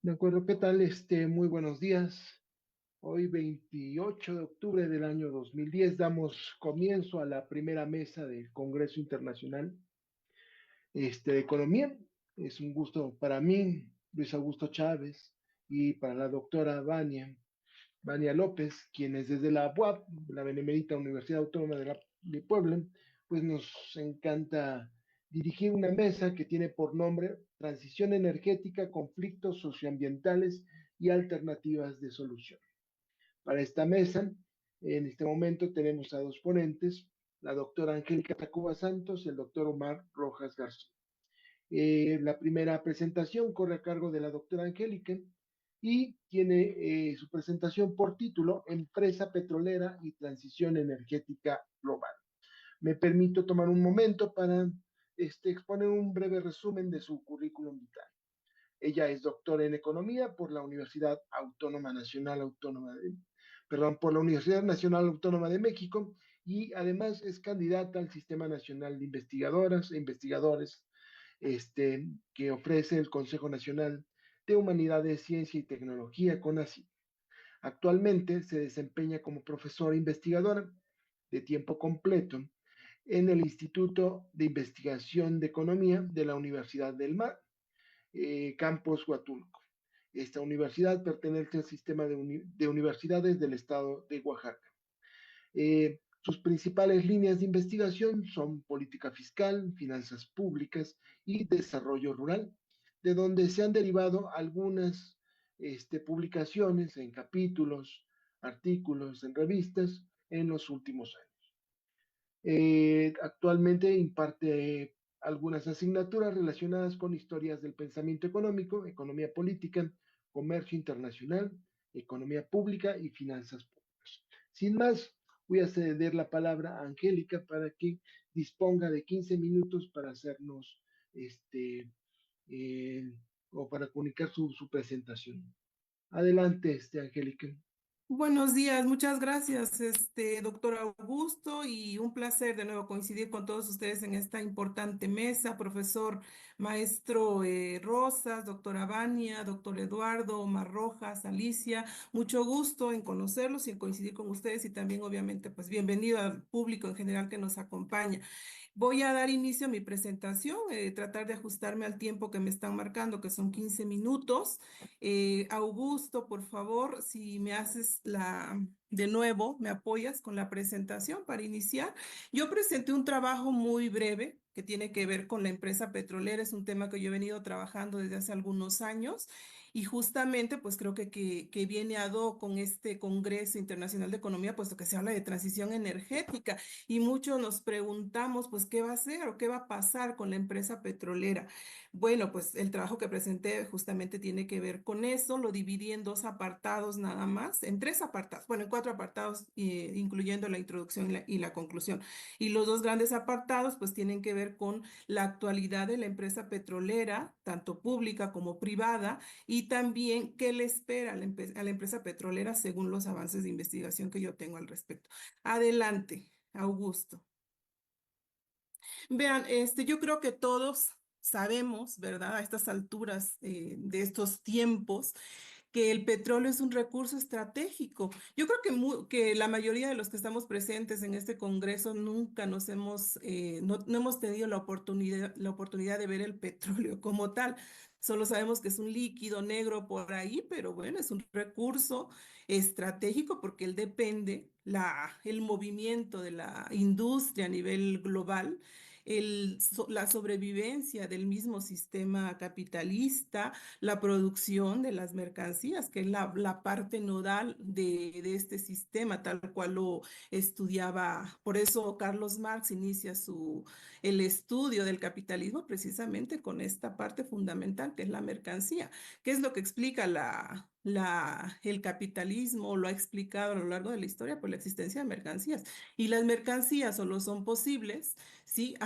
De acuerdo, ¿qué tal? Muy buenos días. Hoy, 28 de octubre del año 2010, damos comienzo a la primera mesa del Congreso Internacional de Economía. Es un gusto para mí, Luis Augusto Chávez, y para la doctora Vania López, quienes desde la UAP, la Benemérita Universidad Autónoma de Puebla, pues nos encanta dirigir una mesa que tiene por nombre Transición Energética, Conflictos Socioambientales y Alternativas de Solución. Para esta mesa, en este momento tenemos a dos ponentes, la doctora Angélica Tacuba Santos y el doctor Omar Rojas García. La primera presentación corre a cargo de la doctora Angélica y tiene su presentación por título Empresa Petrolera y Transición Energética Global. Me permito tomar un momento para exponer un breve resumen de su currículum vital. Ella es doctora en Economía por la Universidad Autónoma Nacional Autónoma de, perdón, por la Universidad Nacional Autónoma de México y además es candidata al Sistema Nacional de Investigadoras e Investigadores que ofrece el Consejo Nacional de Humanidades, Ciencia y Tecnología, CONACYT. Actualmente se desempeña como profesora investigadora de tiempo completo en el Instituto de Investigación de Economía de la Universidad del Mar, Campus Huatulco. Esta universidad pertenece al sistema de universidades del estado de Oaxaca. Sus principales líneas de investigación son política fiscal, finanzas públicas y desarrollo rural, de donde se han derivado algunas publicaciones en capítulos, artículos, en revistas en los últimos años. Actualmente imparte algunas asignaturas relacionadas con historias del pensamiento económico, economía política, comercio internacional, economía pública y finanzas públicas. Sin más, voy a ceder la palabra a Angélica para que disponga de 15 minutos para hacernos eh, o para comunicar su presentación. Adelante, Angélica. Buenos días, muchas gracias, doctor Augusto, y un placer de nuevo coincidir con todos ustedes en esta importante mesa, profesor maestro Rosas, doctora Vania, doctor Eduardo, Omar Rojas, Alicia, mucho gusto en conocerlos y en coincidir con ustedes y también obviamente pues bienvenido al público en general que nos acompaña. Voy a dar inicio a mi presentación, tratar de ajustarme al tiempo que me están marcando, que son 15 minutos. Augusto, por favor, si me haces de nuevo, me apoyas con la presentación para iniciar. Yo presenté un trabajo muy breve que tiene que ver con la empresa petrolera. Es un tema que yo he venido trabajando desde hace algunos años y justamente pues creo que viene ad hoc con este Congreso Internacional de Economía, puesto que se habla de transición energética y muchos nos preguntamos pues qué va a hacer o qué va a pasar con la empresa petrolera. Bueno, pues el trabajo que presenté justamente tiene que ver con eso, lo dividí en dos apartados nada más, en tres apartados, bueno, en cuatro apartados, incluyendo la introducción y la conclusión. Y los dos grandes apartados pues tienen que ver con la actualidad de la empresa petrolera, tanto pública como privada, y también qué le espera a a la empresa petrolera según los avances de investigación que yo tengo al respecto. Adelante, Augusto. Vean, yo creo que todos sabemos, ¿verdad? A estas alturas de estos tiempos, que el petróleo es un recurso estratégico. Yo creo que la mayoría de los que estamos presentes en este Congreso nunca no hemos tenido la oportunidad de ver el petróleo como tal. Solo sabemos que es un líquido negro por ahí, pero bueno, es un recurso estratégico porque él depende el movimiento de la industria a nivel global, la sobrevivencia del mismo sistema capitalista, la producción de las mercancías, que es la parte nodal de este sistema, tal cual lo estudiaba. Por eso Carlos Marx inicia el estudio del capitalismo precisamente con esta parte fundamental, que es la mercancía. ¿Qué es lo que explica el capitalismo? Lo ha explicado a lo largo de la historia por la existencia de mercancías. Y las mercancías solo son posibles, ¿sí?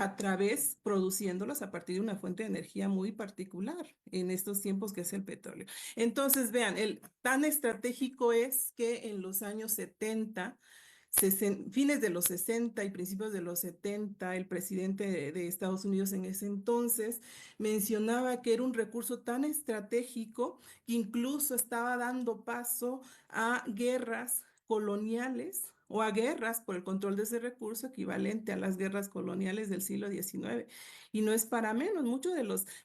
Produciéndolas a partir de una fuente de energía muy particular en estos tiempos que es el petróleo. Entonces, vean, tan estratégico es que en los años 70 fines de los 60 y principios de los 70, el presidente de Estados Unidos en ese entonces mencionaba que era un recurso tan estratégico que incluso estaba dando paso a guerras coloniales o a guerras por el control de ese recurso equivalente a las guerras coloniales del siglo XIX. Y no es para menos,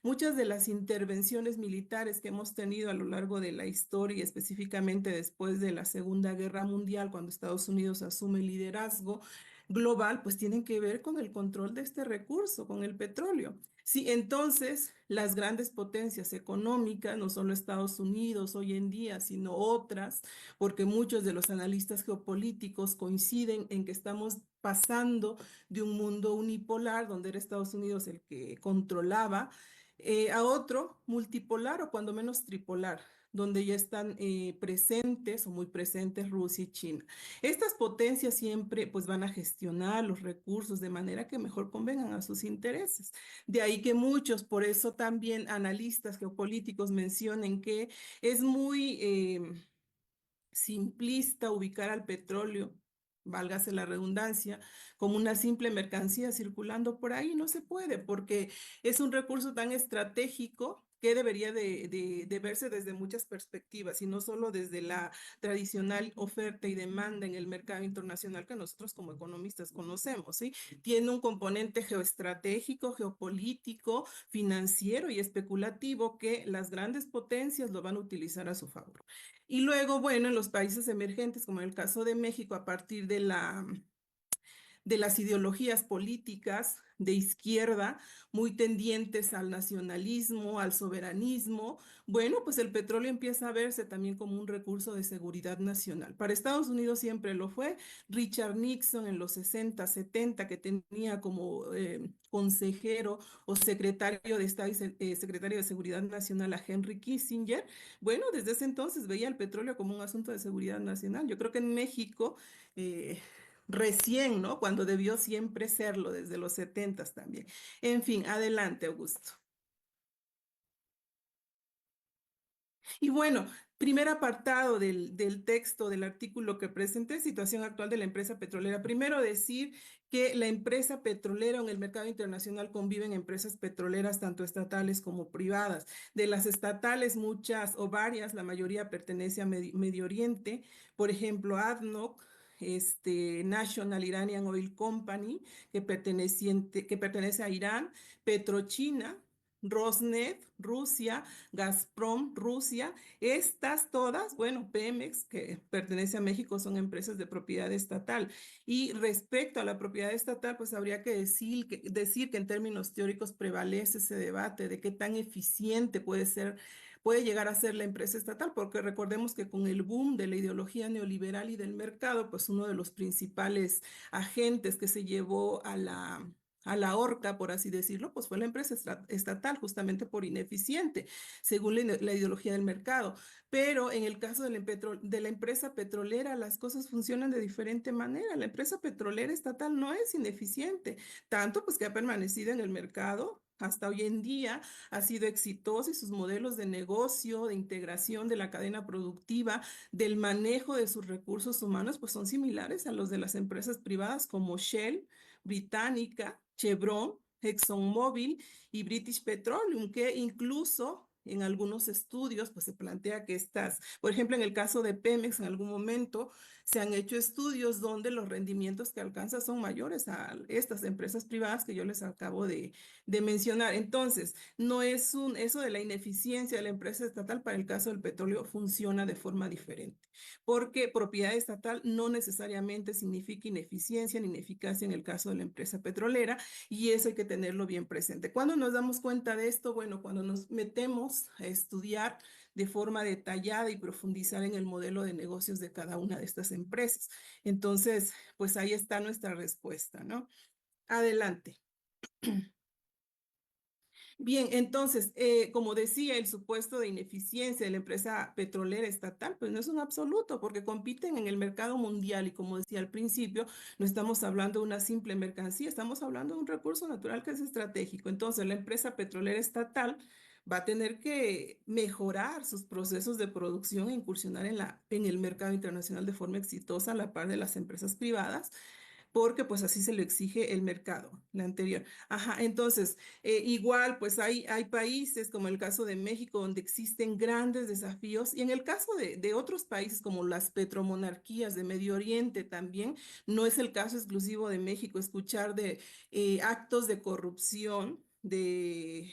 muchas de las intervenciones militares que hemos tenido a lo largo de la historia, específicamente después de la Segunda Guerra Mundial, cuando Estados Unidos asume el liderazgo global, pues tienen que ver con el control de este recurso, con el petróleo. Sí, entonces las grandes potencias económicas, no solo Estados Unidos hoy en día, sino otras, porque muchos de los analistas geopolíticos coinciden en que estamos pasando de un mundo unipolar, donde era Estados Unidos el que controlaba, a otro multipolar o cuando menos tripolar, donde ya están presentes o muy presentes Rusia y China. Estas potencias siempre pues van a gestionar los recursos de manera que mejor convengan a sus intereses. De ahí que muchos, por eso también analistas geopolíticos mencionen que es muy simplista ubicar al petróleo, válgase la redundancia, como una simple mercancía circulando por ahí. No se puede porque es un recurso tan estratégico que debería de verse desde muchas perspectivas y no solo desde la tradicional oferta y demanda en el mercado internacional que nosotros como economistas conocemos, ¿sí? Tiene un componente geoestratégico, geopolítico, financiero y especulativo que las grandes potencias lo van a utilizar a su favor. Y luego, bueno, en los países emergentes, como en el caso de México, a partir de las ideologías políticas de izquierda, muy tendientes al nacionalismo, al soberanismo, bueno, pues el petróleo empieza a verse también como un recurso de seguridad nacional. Para Estados Unidos siempre lo fue. Richard Nixon en los 60, 70, que tenía como consejero o secretario de Estado y secretario de Seguridad Nacional a Henry Kissinger, bueno, desde ese entonces veía el petróleo como un asunto de seguridad nacional. Yo creo que en México recién, ¿no? Cuando debió siempre serlo, desde los 70 también. En fin, adelante, Augusto. Y bueno, primer apartado del texto del artículo que presenté, situación actual de la empresa petrolera. Primero decir que la empresa petrolera en el mercado internacional conviven empresas petroleras tanto estatales como privadas. De las estatales, muchas o varias, la mayoría pertenece a Medio Oriente, por ejemplo, ADNOC, National Iranian Oil Company, que pertenece a Irán, PetroChina, Rosneft, Rusia, Gazprom, Rusia, estas todas, bueno, Pemex, que pertenece a México, son empresas de propiedad estatal. Y respecto a la propiedad estatal, pues habría que decir que en términos teóricos prevalece ese debate de qué tan eficiente puede llegar a ser la empresa estatal, porque recordemos que con el boom de la ideología neoliberal y del mercado, pues uno de los principales agentes que se llevó a la horca, por así decirlo, pues fue la empresa estatal, justamente por ineficiente, según la ideología del mercado. Pero en el caso de la empresa petrolera, las cosas funcionan de diferente manera. La empresa petrolera estatal no es ineficiente, tanto pues que ha permanecido en el mercado. Hasta hoy en día ha sido exitoso y sus modelos de negocio, de integración de la cadena productiva, del manejo de sus recursos humanos, pues son similares a los de las empresas privadas como Shell, Británica, Chevron, ExxonMobil y British Petroleum, que incluso en algunos estudios pues se plantea que por ejemplo, en el caso de Pemex, en algún momento se han hecho estudios donde los rendimientos que alcanza son mayores a estas empresas privadas que yo les acabo de mencionar. Entonces, no es eso de la ineficiencia de la empresa estatal para el caso del petróleo funciona de forma diferente, porque propiedad estatal no necesariamente significa ineficiencia ni ineficacia en el caso de la empresa petrolera, y eso hay que tenerlo bien presente. ¿Cuándo nos damos cuenta de esto? Bueno, cuando nos metemos a estudiar de forma detallada y profundizar en el modelo de negocios de cada una de estas empresas. Entonces, pues ahí está nuestra respuesta, ¿no? Adelante. Bien, entonces, como decía, el supuesto de ineficiencia de la empresa petrolera estatal, pues no es un absoluto, porque compiten en el mercado mundial y como decía al principio, no estamos hablando de una simple mercancía, estamos hablando de un recurso natural que es estratégico. Entonces, la empresa petrolera estatal, va a tener que mejorar sus procesos de producción e incursionar en el mercado internacional de forma exitosa a la par de las empresas privadas porque pues así se lo exige el mercado, la anterior. Ajá, entonces, igual pues hay países como el caso de México donde existen grandes desafíos y en el caso de otros países como las petromonarquías de Medio Oriente también, no es el caso exclusivo de México, escuchar de actos de corrupción de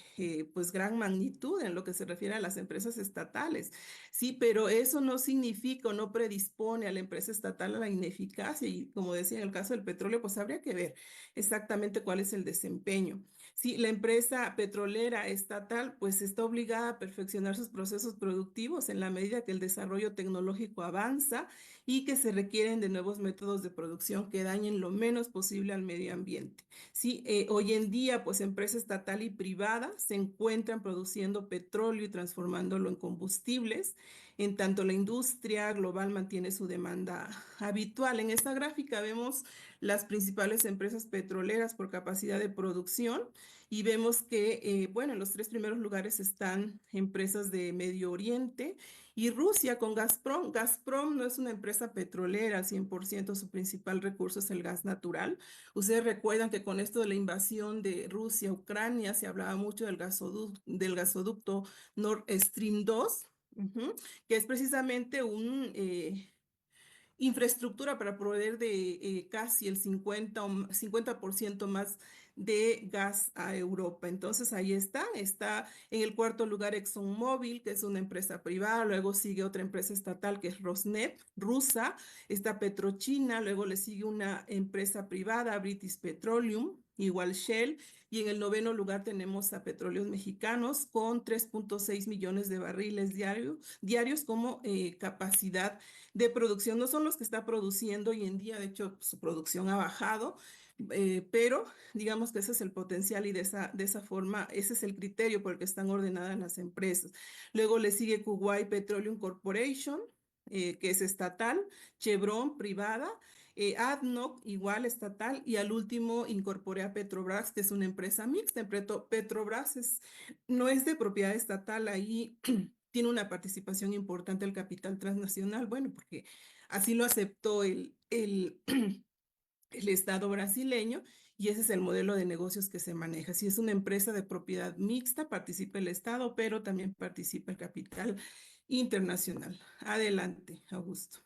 pues gran magnitud en lo que se refiere a las empresas estatales. Sí, pero eso no significa o no predispone a la empresa estatal a la ineficacia y como decía en el caso del petróleo, pues habría que ver exactamente cuál es el desempeño. Sí, la empresa petrolera estatal pues está obligada a perfeccionar sus procesos productivos en la medida que el desarrollo tecnológico avanza y que se requieren de nuevos métodos de producción que dañen lo menos posible al medio ambiente. Sí, hoy en día, pues empresa estatal y privada se encuentran produciendo petróleo y transformándolo en combustibles, en tanto la industria global mantiene su demanda habitual. En esta gráfica vemos las principales empresas petroleras por capacidad de producción y vemos que, bueno, en los tres primeros lugares están empresas de Medio Oriente y Rusia con Gazprom. Gazprom no es una empresa petrolera al 100%, su principal recurso es el gas natural. Ustedes recuerdan que con esto de la invasión de Rusia a Ucrania se hablaba mucho del gasoducto Nord Stream 2, ujú, que es precisamente un infraestructura para proveer de casi el 50% más de gas a Europa. Entonces ahí está en el cuarto lugar ExxonMobil, que es una empresa privada, luego sigue otra empresa estatal que es Rosneft, rusa, está Petrochina, luego le sigue una empresa privada, British Petroleum, igual Shell, y en el noveno lugar tenemos a Petróleos Mexicanos con 3.6 millones de barriles diarios como capacidad de producción. No son los que está produciendo hoy en día, de hecho su producción ha bajado, pero digamos que ese es el potencial y de esa forma, ese es el criterio por el que están ordenadas las empresas. Luego le sigue Kuwait Petroleum Corporation, que es estatal, Chevron privada, ADNOC igual estatal y al último incorporé a Petrobras, que es una empresa mixta. Petrobras no es de propiedad estatal, ahí tiene una participación importante el capital transnacional, bueno, porque así lo aceptó el Estado brasileño y ese es el modelo de negocios que se maneja. Si es una empresa de propiedad mixta, participa el Estado, pero también participa el capital internacional. Adelante, Augusto.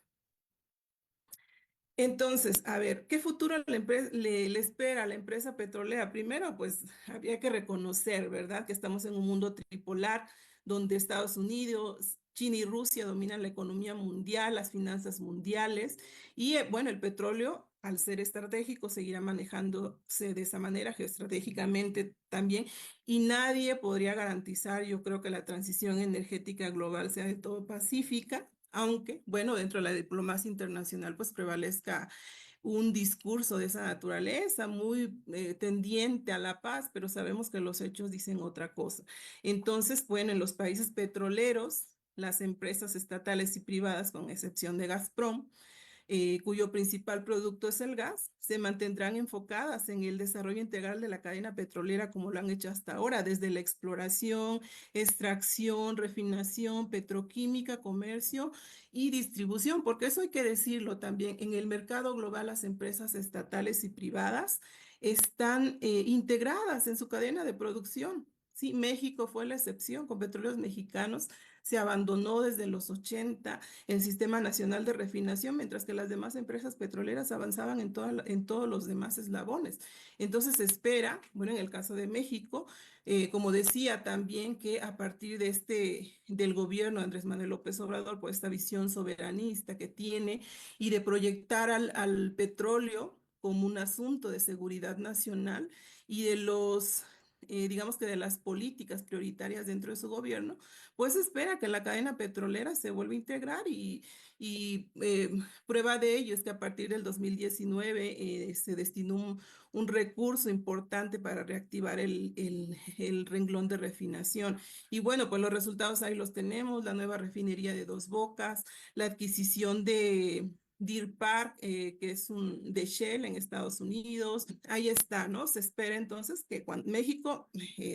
Entonces, a ver, ¿qué futuro le espera a la empresa petrolera? Primero, pues había que reconocer, ¿verdad?, que estamos en un mundo tripolar donde Estados Unidos, China y Rusia dominan la economía mundial, las finanzas mundiales y, bueno, el petróleo, al ser estratégico, seguirá manejándose de esa manera geoestratégicamente también y nadie podría garantizar, yo creo que la transición energética global sea de todo pacífica aunque, bueno, dentro de la diplomacia internacional, pues prevalezca un discurso de esa naturaleza muy tendiente a la paz, pero sabemos que los hechos dicen otra cosa. Entonces, bueno, en los países petroleros, las empresas estatales y privadas, con excepción de Gazprom, cuyo principal producto es el gas, se mantendrán enfocadas en el desarrollo integral de la cadena petrolera como lo han hecho hasta ahora, desde la exploración, extracción, refinación, petroquímica, comercio y distribución, porque eso hay que decirlo también, en el mercado global las empresas estatales y privadas están integradas en su cadena de producción. Sí, México fue la excepción, con Petróleos Mexicanos se abandonó desde los 80 el Sistema Nacional de Refinación, mientras que las demás empresas petroleras avanzaban en todos los demás eslabones. Entonces se espera, bueno, en el caso de México, como decía también que a partir del gobierno de Andrés Manuel López Obrador, por esta visión soberanista que tiene y de proyectar al petróleo como un asunto de seguridad nacional y de digamos que de las políticas prioritarias dentro de su gobierno, pues espera que la cadena petrolera se vuelva a integrar y prueba de ello es que a partir del 2019 se destinó un recurso importante para reactivar el renglón de refinación. Y bueno, pues los resultados ahí los tenemos, la nueva refinería de Dos Bocas, la adquisición Deer Park, que es un de Shell en Estados Unidos. Ahí está, ¿no? Se espera entonces que cuando México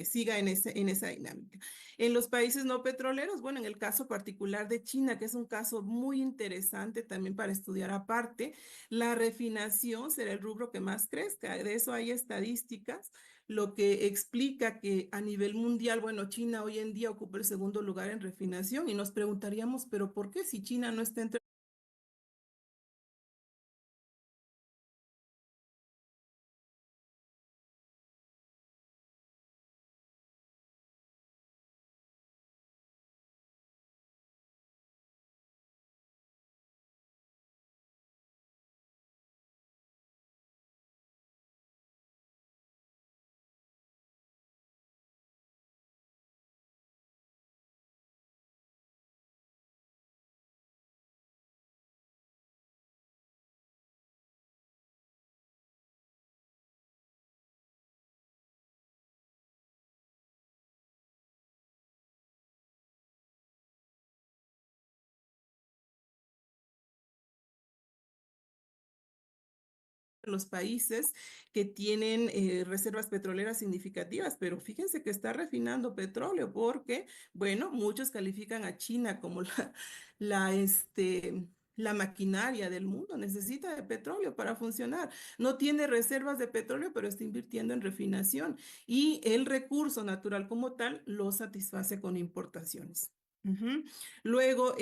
siga en esa dinámica. En los países no petroleros, bueno, en el caso particular de China, que es un caso muy interesante también para estudiar aparte, la refinación será el rubro que más crezca. De eso hay estadísticas, lo que explica que a nivel mundial, bueno, China hoy en día ocupa el segundo lugar en refinación y nos preguntaríamos, pero ¿por qué si China no está entre los países que tienen reservas petroleras significativas, pero fíjense que está refinando petróleo porque, bueno, muchos califican a China como la maquinaria del mundo, necesita de petróleo para funcionar. No tiene reservas de petróleo, pero está invirtiendo en refinación y el recurso natural como tal lo satisface con importaciones. Ujú. Luego,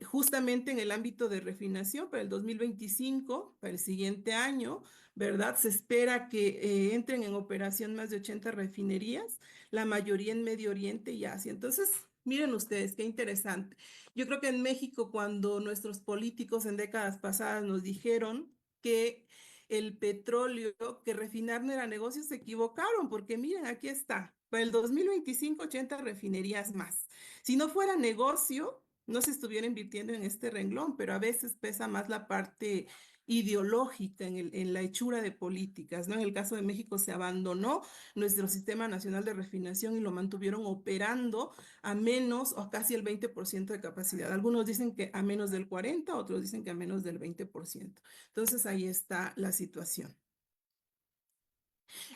justamente en el ámbito de refinación, para el 2025, para el siguiente año, ¿verdad? Se espera que entren en operación más de 80 refinerías, la mayoría en Medio Oriente y Asia. Entonces, miren ustedes, qué interesante. Yo creo que en México, cuando nuestros políticos en décadas pasadas nos dijeron que el petróleo, que refinar no era negocio, se equivocaron, porque miren, aquí está. Para el 2025, 80 refinerías más. Si no fuera negocio, no se estuviera invirtiendo en este renglón, pero a veces pesa más la parte ideológica en la hechura de políticas, ¿no? En el caso de México se abandonó nuestro sistema nacional de refinación y lo mantuvieron operando a menos o casi el 20% de capacidad. Algunos dicen que a menos del 40, otros dicen que a menos del 20%. Entonces ahí está la situación.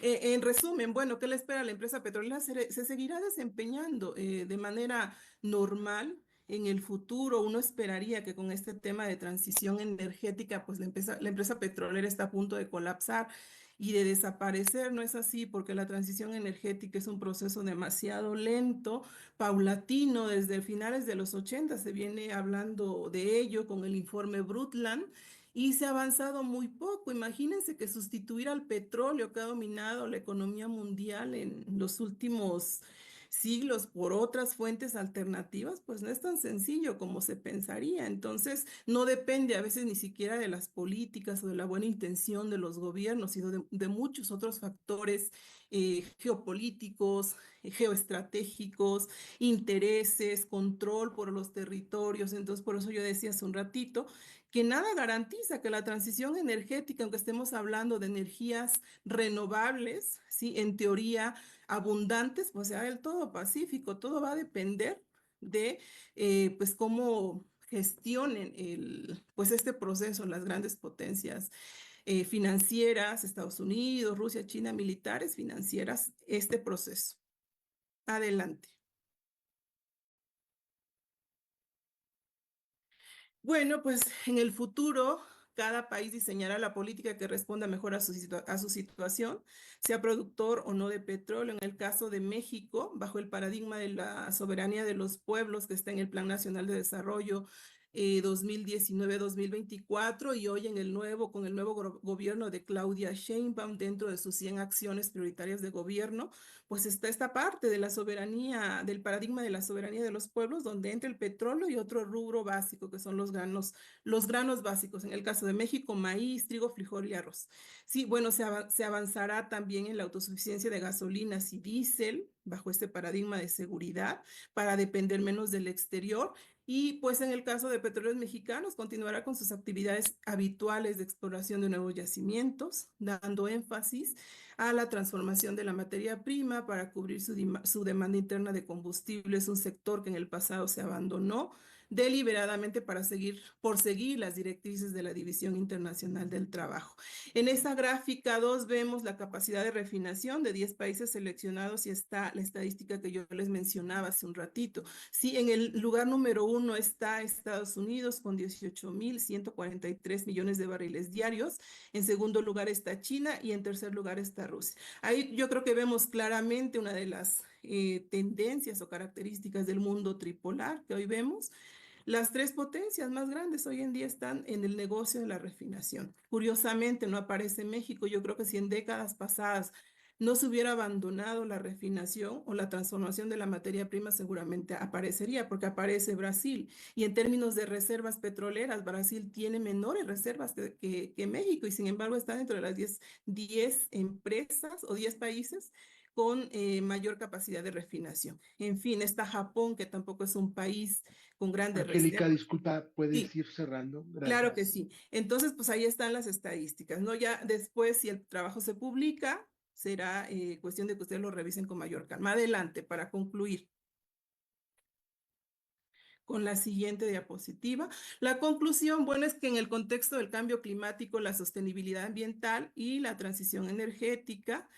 En resumen, bueno, ¿qué le espera a la empresa petrolera? Se seguirá desempeñando de manera normal en el futuro. Uno esperaría que con este tema de transición energética, pues la empresa petrolera está a punto de colapsar y de desaparecer. No es así, porque la transición energética es un proceso demasiado lento, paulatino. Desde finales de los 80 se viene hablando de ello con el informe Brundtland y se ha avanzado muy poco. Imagínense que sustituir al petróleo que ha dominado la economía mundial en los últimos siglos por otras fuentes alternativas, pues no es tan sencillo como se pensaría. Entonces, no depende a veces ni siquiera de las políticas o de la buena intención de los gobiernos, sino de muchos otros factores geopolíticos, geoestratégicos, intereses, control por los territorios. Entonces, por eso yo decía hace un ratito que nada garantiza que la transición energética, aunque estemos hablando de energías renovables, ¿sí? En teoría abundantes, pues sea del todo pacífico. Todo va a depender de, pues, cómo gestionen pues este proceso las grandes potencias financieras, Estados Unidos, Rusia, China, militares, financieras, este proceso. Adelante. Bueno, pues en el futuro cada país diseñará la política que responda mejor a a su situación, sea productor o no de petróleo. En el caso de México, bajo el paradigma de la soberanía de los pueblos que está en el Plan Nacional de Desarrollo 2019-2024 y hoy en con el nuevo gobierno de Claudia Sheinbaum dentro de sus 100 acciones prioritarias de gobierno, pues está esta parte de la soberanía, del paradigma de la soberanía de los pueblos, donde entra el petróleo y otro rubro básico, que son los granos básicos. En el caso de México, maíz, trigo, frijol y arroz. Sí, bueno, se avanzará también en la autosuficiencia de gasolinas y diésel bajo este paradigma de seguridad para depender menos del exterior. Y pues en el caso de Petróleos Mexicanos, continuará con sus actividades habituales de exploración de nuevos yacimientos, dando énfasis a la transformación de la materia prima para cubrir su demanda interna de combustible. Es un sector que en el pasado se abandonó deliberadamente por seguir las directrices de la División Internacional del Trabajo. En esa gráfica 2 vemos la capacidad de refinación de 10 países seleccionados y está la estadística que yo les mencionaba hace un ratito. Sí, en el lugar número 1 está Estados Unidos con 18.143 millones de barriles diarios. En segundo lugar está China y en tercer lugar está Rusia. Ahí yo creo que vemos claramente una de las tendencias o características del mundo tripolar que hoy vemos. Las tres potencias más grandes hoy en día están en el negocio de la refinación. Curiosamente, no aparece México. Yo creo que si en décadas pasadas no se hubiera abandonado la refinación o la transformación de la materia prima, seguramente aparecería, porque aparece Brasil. Y en términos de reservas petroleras, Brasil tiene menores reservas que México y sin embargo está dentro de las 10 empresas o 10 países con mayor capacidad de refinación. En fin, está Japón, que tampoco es un país con grandes Angélica, reservas. disculpa, puedes Sí, ir cerrando. claro que Gracias. sí. Entonces, pues ahí están las estadísticas, ¿no? Ya después, si el trabajo se publica, será cuestión de que ustedes lo revisen con mayor calma. Adelante, para concluir con la siguiente diapositiva. La conclusión, bueno, es que en el contexto del cambio climático, la sostenibilidad ambiental y la transición energética,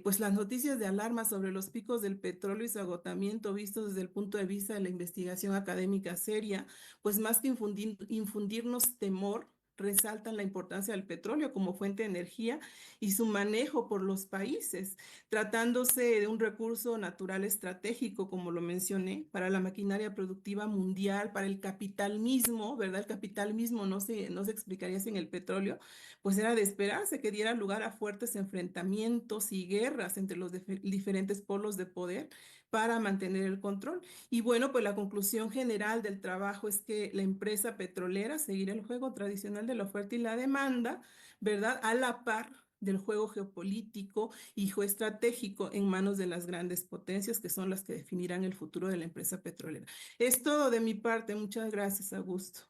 pues las noticias de alarma sobre los picos del petróleo y su agotamiento vistos desde el punto de vista de la investigación académica seria, pues más que infundirnos temor, resaltan la importancia del petróleo como fuente de energía y su manejo por los países tratándose de un recurso natural estratégico, como lo mencioné, para la maquinaria productiva mundial, para el capital mismo, ¿verdad? El capital mismo no se explicaría sin el petróleo, pues era de esperarse que diera lugar a fuertes enfrentamientos y guerras entre los diferentes polos de poder para mantener el control. Y bueno, pues la conclusión general del trabajo es que la empresa petrolera seguirá el juego tradicional de la oferta y la demanda, ¿verdad? A la par del juego geopolítico y geoestratégico en manos de las grandes potencias que son las que definirán el futuro de la empresa petrolera. Es todo de mi parte. Muchas gracias, Augusto.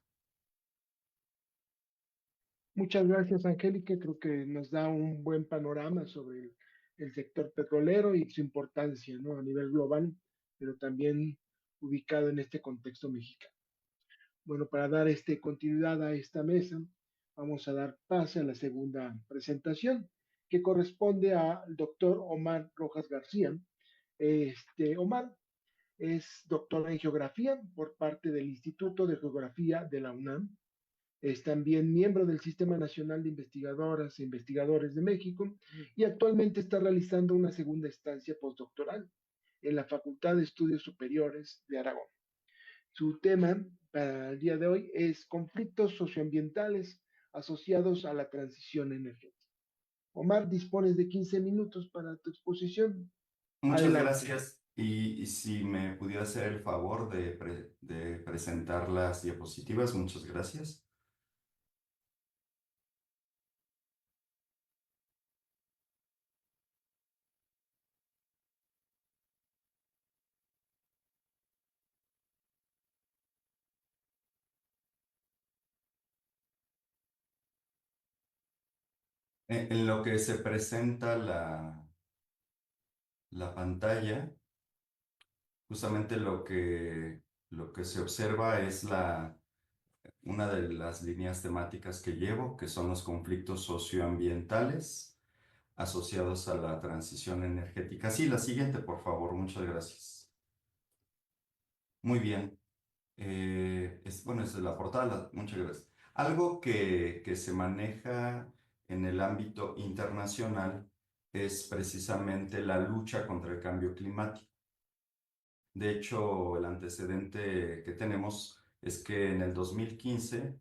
Muchas gracias, Angélica. Creo que nos da un buen panorama sobre el sector petrolero y su importancia, ¿no? A nivel global, pero también ubicado en este contexto mexicano. Bueno, para dar continuidad a esta mesa, vamos a dar pase a la segunda presentación, que corresponde al doctor Omar Rojas García. Omar es doctor en geografía por parte del Instituto de Geografía de la UNAM. Es también miembro del Sistema Nacional de Investigadoras e Investigadores de México y actualmente está realizando una segunda estancia postdoctoral en la Facultad de Estudios Superiores de Aragón. Su tema para el día de hoy es conflictos socioambientales asociados a la transición energética. Omar, dispones de 15 minutos para tu exposición. Muchas Adelante. gracias. Y si me pudiera hacer el favor de presentar las diapositivas, muchas gracias. En lo que se presenta la pantalla, justamente lo que se observa es una de las líneas temáticas que llevo, que son los conflictos socioambientales asociados a la transición energética. Sí, la siguiente, por favor, muchas gracias. Muy bien. Bueno, esa es la portada, muchas gracias. Algo que se maneja en el ámbito internacional es precisamente la lucha contra el cambio climático. De hecho, el antecedente que tenemos es que en el 2015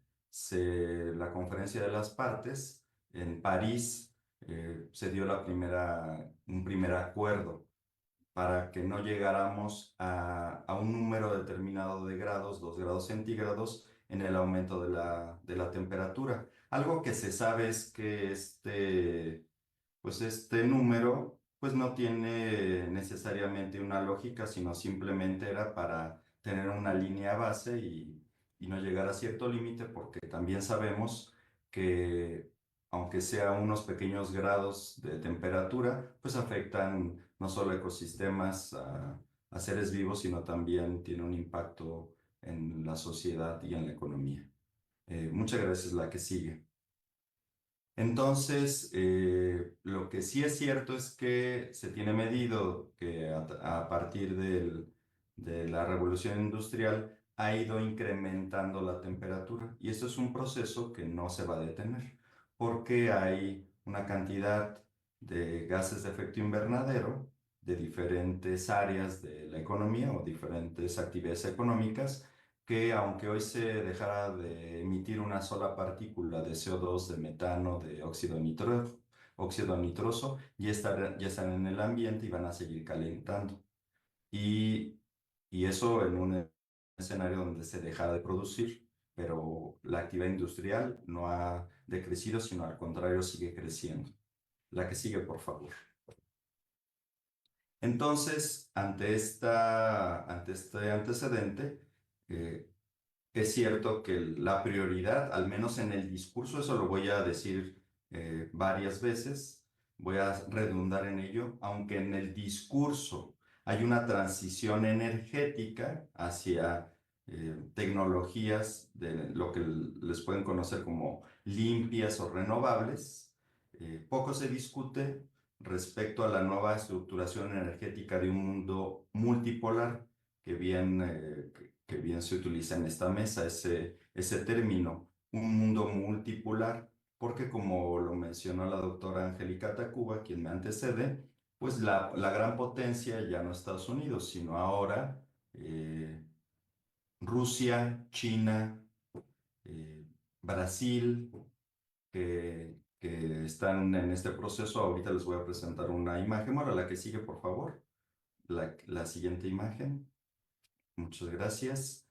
la Conferencia de las Partes en París se dio un primer acuerdo para que no llegáramos a un número determinado de grados, 2 grados centígrados, en el aumento de la temperatura. Algo que se sabe es que pues este número pues no tiene necesariamente una lógica, sino simplemente era para tener una línea base y no llegar a cierto límite, porque también sabemos que aunque sea unos pequeños grados de temperatura, pues afectan no solo ecosistemas, a seres vivos, sino también tiene un impacto en la sociedad y en la economía. Muchas gracias. La que sigue. Entonces, lo que sí es cierto es que se tiene medido que a partir de la revolución industrial ha ido incrementando la temperatura, y esto es un proceso que no se va a detener porque hay una cantidad de gases de efecto invernadero de diferentes áreas de la economía o diferentes actividades económicas que, aunque hoy se dejara de emitir una sola partícula de CO2, de metano, de óxido nitroso, ya están en el ambiente y van a seguir calentando. Y, y eso en un escenario donde se deja de producir, pero la actividad industrial no ha decrecido, sino al contrario sigue creciendo. La que sigue, por favor. Entonces, ante este antecedente, eh, es cierto que la prioridad, al menos en el discurso, eso lo voy a decir varias veces, voy a redundar en ello, aunque en el discurso hay una transición energética hacia tecnologías de lo que les pueden conocer como limpias o renovables, poco se discute respecto a la nueva estructuración energética de un mundo multipolar que bien se utiliza en esta mesa, ese término, un mundo multipolar, porque como lo mencionó la doctora Angélica Tacuba, quien me antecede, pues la gran potencia ya no es Estados Unidos, sino ahora Rusia, China, Brasil, que están en este proceso. Ahorita les voy a presentar una imagen. Bueno, la que sigue, por favor. La siguiente imagen. Muchas gracias.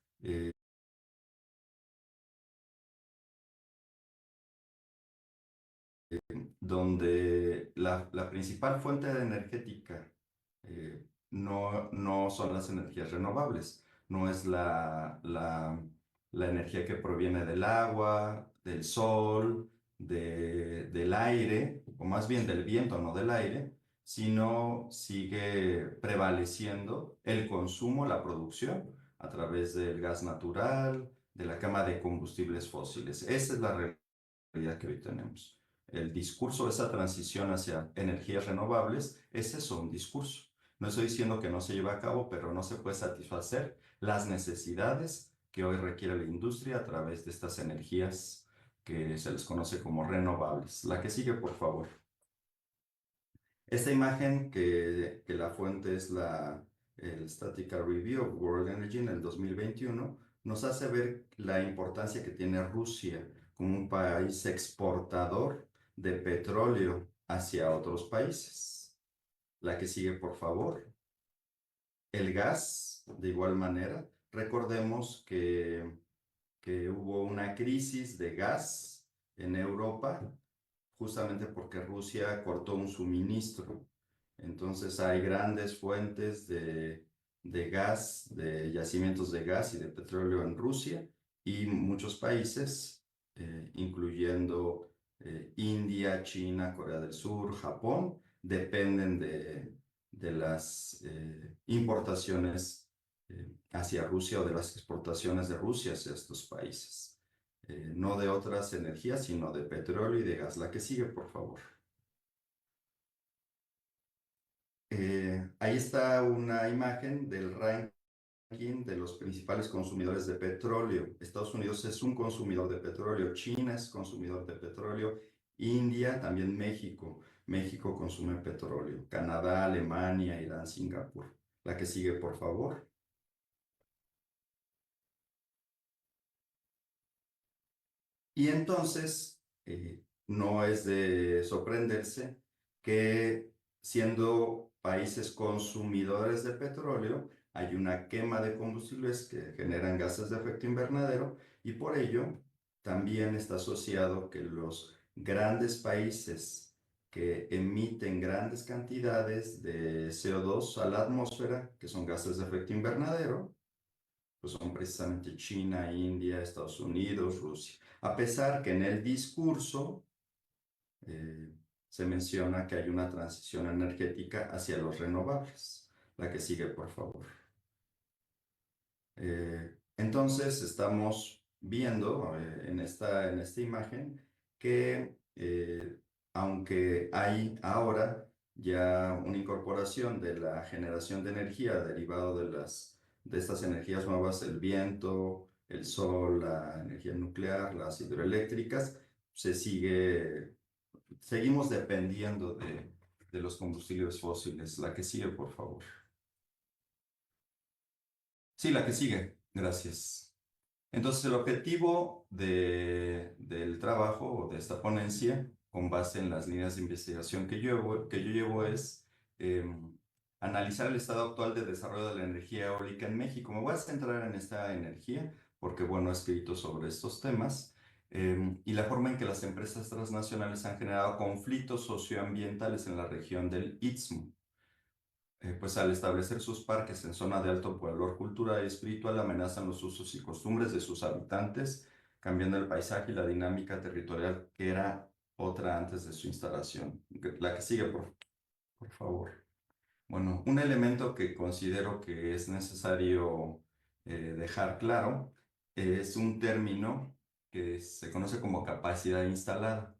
Donde la principal fuente energética no son las energías renovables, no es la energía que proviene del agua, del sol, del aire, o más bien del viento, no del aire, sino sigue prevaleciendo el consumo, la producción a través del gas natural, de la quema de combustibles fósiles. Esa es la realidad que hoy tenemos. El discurso de esa transición hacia energías renovables es eso, un discurso. No estoy diciendo que no se lleve a cabo, pero no se puede satisfacer las necesidades que hoy requiere la industria a través de estas energías que se les conoce como renovables. La que sigue, por favor. Esta imagen, que la fuente es el Statistical Review of World Energy en el 2021, nos hace ver la importancia que tiene Rusia como un país exportador de petróleo hacia otros países. La que sigue, por favor. El gas, de igual manera. Recordemos que hubo una crisis de gas en Europa justamente porque Rusia cortó un suministro. Entonces hay grandes fuentes de gas, de yacimientos de gas y de petróleo en Rusia, y muchos países, incluyendo India, China, Corea del Sur, Japón, dependen de las importaciones hacia Rusia, o de las exportaciones de Rusia hacia estos países. No de otras energías, sino de petróleo y de gas. La que sigue, por favor. Ahí está una imagen del ranking de los principales consumidores de petróleo. Estados Unidos es un consumidor de petróleo, China es consumidor de petróleo, India, también México. México consume petróleo, Canadá, Alemania, Irán, Singapur. La que sigue, por favor. Y entonces, no es de sorprenderse que, siendo países consumidores de petróleo, hay una quema de combustibles que generan gases de efecto invernadero, y por ello también está asociado que los grandes países que emiten grandes cantidades de CO2 a la atmósfera, que son gases de efecto invernadero, pues son precisamente China, India, Estados Unidos, Rusia. A pesar que en el discurso se menciona que hay una transición energética hacia los renovables. La que sigue, por favor. Entonces, Entonces estamos viendo en esta imagen que aunque hay ahora ya una incorporación de la generación de energía derivado de estas energías nuevas, el viento, el sol, la energía nuclear, las hidroeléctricas, seguimos dependiendo de los combustibles fósiles. La que sigue, por favor. Sí, la que sigue. Gracias. Entonces, el objetivo del trabajo o de esta ponencia, con base en las líneas de investigación que yo llevo es analizar el estado actual de desarrollo de la energía eólica en México. Me voy a centrar en esta energía porque, bueno, he escrito sobre estos temas y la forma en que las empresas transnacionales han generado conflictos socioambientales en la región del Istmo. Pues al establecer sus parques en zona de alto valor cultural y espiritual, amenazan los usos y costumbres de sus habitantes, cambiando el paisaje y la dinámica territorial que era otra antes de su instalación. La que sigue, por favor. Bueno, un elemento que considero que es necesario dejar claro es un término que se conoce como capacidad instalada.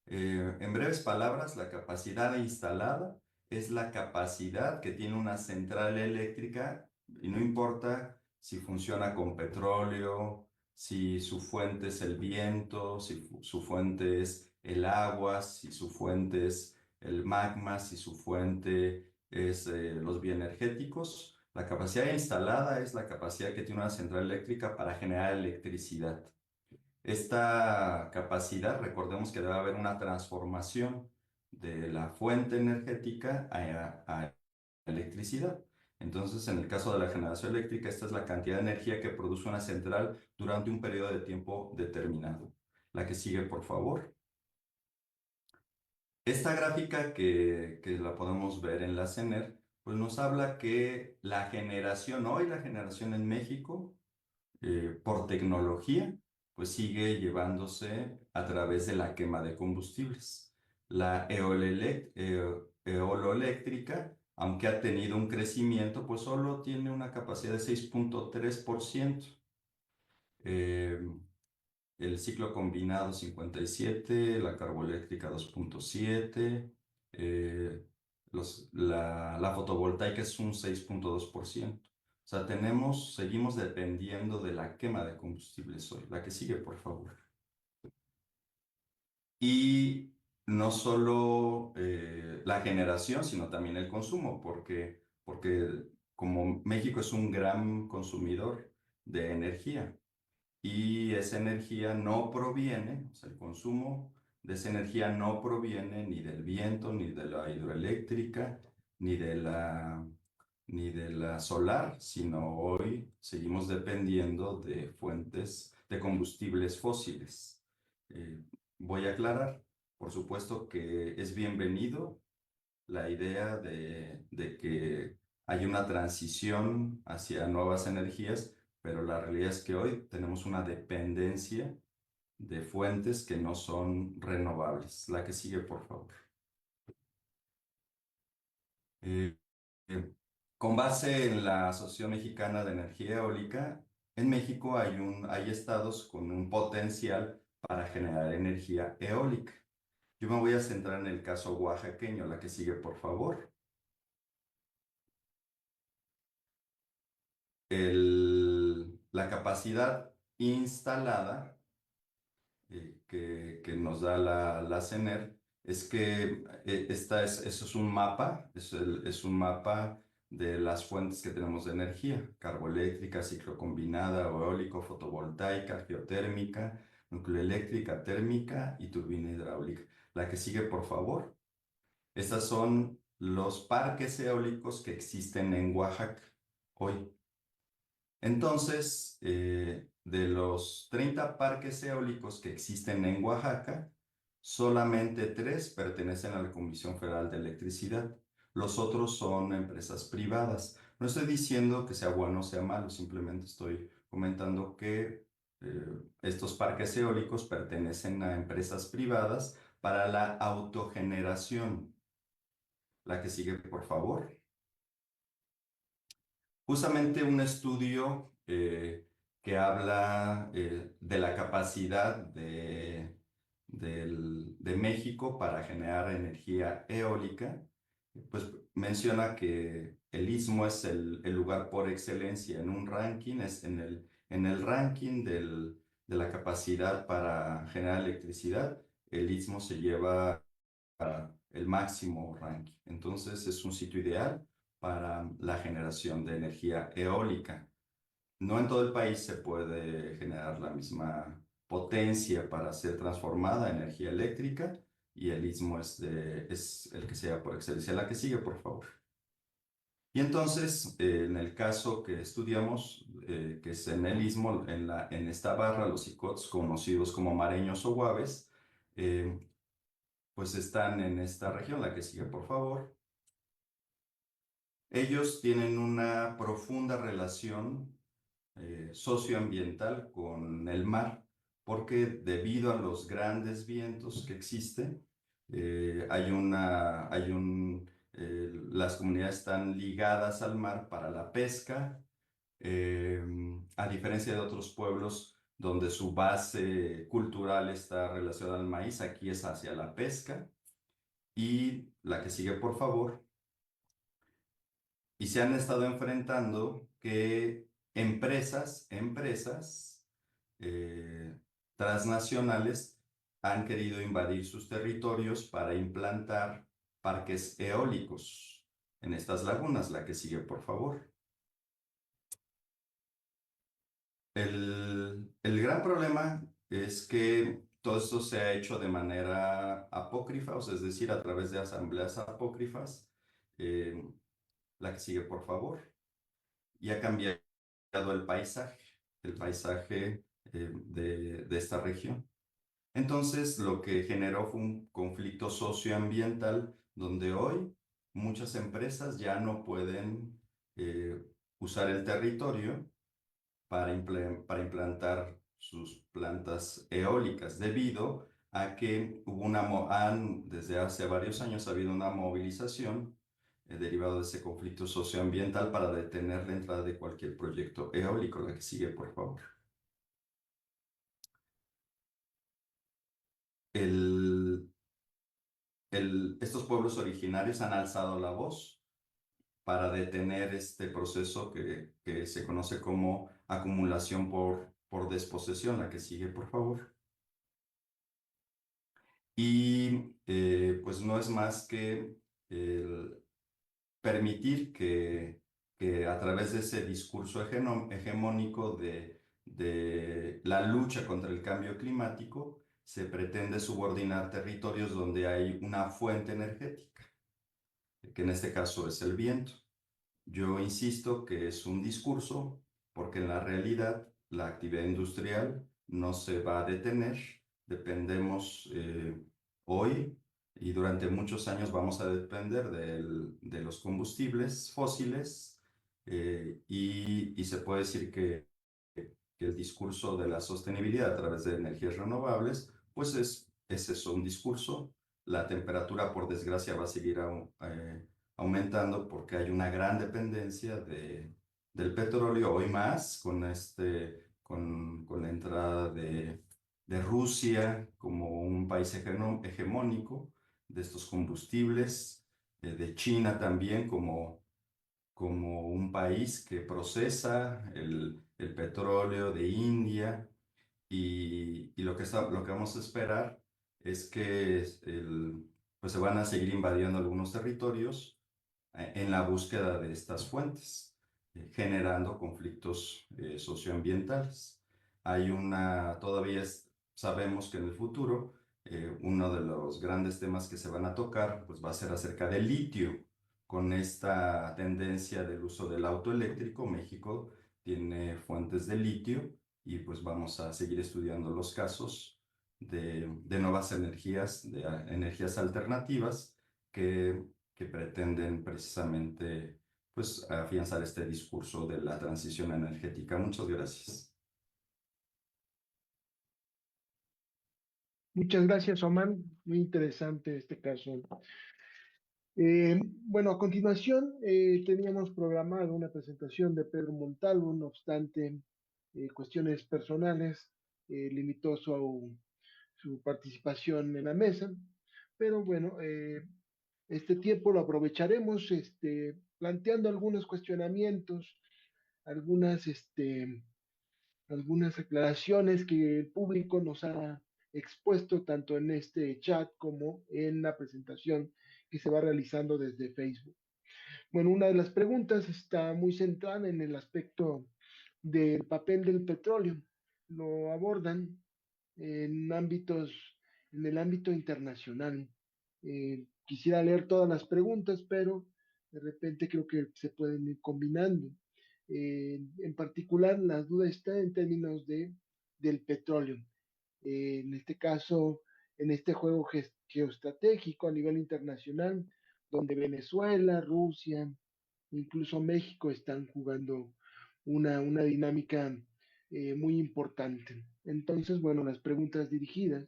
En breves palabras, la capacidad instalada es la capacidad que tiene una central eléctrica y no importa si funciona con petróleo, si su fuente es el viento, si su fuente es el agua, si su fuente es el magma, si su fuente es los bioenergéticos. La capacidad instalada es la capacidad que tiene una central eléctrica para generar electricidad. Esta capacidad, recordemos que debe haber una transformación de la fuente energética a electricidad. Entonces, en el caso de la generación eléctrica, esta es la cantidad de energía que produce una central durante un periodo de tiempo determinado. La que sigue, por favor. Esta gráfica que la podemos ver en la CENER, pues nos habla que la generación en México por tecnología, pues sigue llevándose a través de la quema de combustibles. La eoloeléctrica, aunque ha tenido un crecimiento, pues solo tiene una capacidad de 6.3%. El ciclo combinado 57, la carboeléctrica 2.7, la fotovoltaica es un 6.2%. O sea, seguimos dependiendo de la quema de combustibles hoy. La que sigue, por favor. Y no solo la generación, sino también el consumo, porque como México es un gran consumidor de energía, y esa energía no proviene, o sea, el consumo de esa energía no proviene ni del viento, ni de la hidroeléctrica, ni de la solar, sino hoy seguimos dependiendo de fuentes de combustibles fósiles. Voy a aclarar, por supuesto que es bienvenido la idea de que hay una transición hacia nuevas energías, pero la realidad es que hoy tenemos una dependencia de fuentes que no son renovables. La que sigue, por favor. Eh, eh, con base en la Asociación Mexicana de Energía Eólica, en México hay estados con un potencial para generar energía eólica. Yo me voy a centrar en el caso oaxaqueño. La que sigue, por favor. La capacidad instalada que nos da la CENER es que eso es un mapa, es un mapa de las fuentes que tenemos de energía: carboeléctrica, ciclocombinada, eólico, fotovoltaica, geotérmica, nucleoeléctrica, térmica y turbina hidráulica. La que sigue, por favor. Estos son los parques eólicos que existen en Oaxaca hoy. Entonces, de los 30 parques eólicos que existen en Oaxaca, solamente 3 pertenecen a la Comisión Federal de Electricidad. Los otros son empresas privadas. No estoy diciendo que sea bueno o sea malo, simplemente estoy comentando que estos parques eólicos pertenecen a empresas privadas para la autogeneración. La que sigue, por favor. Justamente un estudio que que habla de la capacidad de México para generar energía eólica. Pues menciona que el Istmo es el lugar por excelencia en un ranking, es en el ranking de la capacidad para generar electricidad, el Istmo se lleva el máximo ranking. Entonces es un sitio ideal para la generación de energía eólica. No en todo el país se puede generar la misma potencia para ser transformada en energía eléctrica y el Istmo es el que sea por excelencia. La que sigue, por favor. Y entonces, en el caso que estudiamos, que es en el Istmo, en esta barra, los icots conocidos como mareños o guaves, pues están en esta región, la que sigue, por favor. Ellos tienen una profunda relación socioambiental con el mar, porque debido a los grandes vientos que existen, las comunidades están ligadas al mar para la pesca, eh, a diferencia de otros pueblos donde su base cultural está relacionada al maíz, aquí es hacia la pesca. Y la que sigue, por favor. Y se han estado enfrentando que empresas eh, transnacionales han querido invadir sus territorios para implantar parques eólicos en estas lagunas. La que sigue, por favor. El gran problema es que todo esto se ha hecho de manera apócrifa, o sea, es decir, a través de asambleas apócrifas. Eh, la que sigue, por favor. Y ha cambiado el paisaje de esta región. Entonces, lo que generó fue un conflicto socioambiental donde hoy muchas empresas ya no pueden usar el territorio para implantar sus plantas eólicas debido a que desde hace varios años ha habido una movilización derivado de ese conflicto socioambiental para detener la entrada de cualquier proyecto eólico. La que sigue, por favor. El, Estos pueblos originarios han alzado la voz para detener este proceso que se conoce como acumulación por desposesión. La que sigue, por favor. Y pues no es más que el permitir que a través de ese discurso hegemónico de la lucha contra el cambio climático, se pretende subordinar territorios donde hay una fuente energética, que en este caso es el viento. Yo insisto que es un discurso porque en la realidad la actividad industrial no se va a detener. Dependemos hoy y durante muchos años vamos a depender de los combustibles fósiles y se puede decir que el discurso de la sostenibilidad a través de energías renovables, pues es eso, un discurso. La temperatura, por desgracia, va a seguir aumentando porque hay una gran dependencia del petróleo, hoy más con la entrada de Rusia como un país hegemónico de estos combustibles, de China también como un país que procesa el petróleo de India y lo que vamos a esperar es que pues se van a seguir invadiendo algunos territorios en la búsqueda de estas fuentes, generando conflictos socioambientales. Sabemos que en el futuro uno de los grandes temas que se van a tocar pues va a ser acerca del litio. Con esta tendencia del uso del auto eléctrico, México tiene fuentes de litio y pues vamos a seguir estudiando los casos de nuevas energías, de energías alternativas que pretenden precisamente pues afianzar este discurso de la transición energética. Muchas gracias. Muchas gracias, Oman. Muy interesante este caso. Bueno, a continuación teníamos programado una presentación de Pedro Montalvo, no obstante, cuestiones personales, limitó su participación en la mesa, pero bueno, este tiempo lo aprovecharemos planteando algunos cuestionamientos, algunas, algunas aclaraciones que el público nos ha expuesto tanto en este chat como en la presentación que se va realizando desde Facebook. Bueno, una de las preguntas está muy centrada en el aspecto del papel del petróleo. Lo abordan en ámbitos, en el ámbito internacional. Quisiera leer todas las preguntas, pero de repente creo que se pueden ir combinando. En particular, la duda está en términos del petróleo. En este caso, en este juego geoestratégico a nivel internacional, donde Venezuela, Rusia, incluso México están jugando una dinámica muy importante. Entonces, bueno, las preguntas dirigidas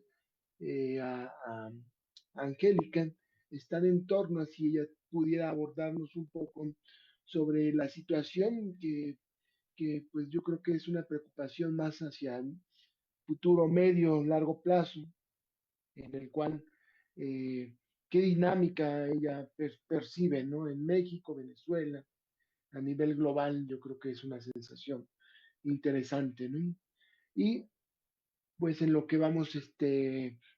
a Angélica están en torno a si ella pudiera abordarnos un poco sobre la situación que pues yo creo que es una preocupación más hacia el futuro medio, largo plazo, en el cual qué dinámica ella percibe, ¿no? En México, Venezuela, a nivel global, yo creo que es una sensación interesante, ¿no? Y pues en lo que vamos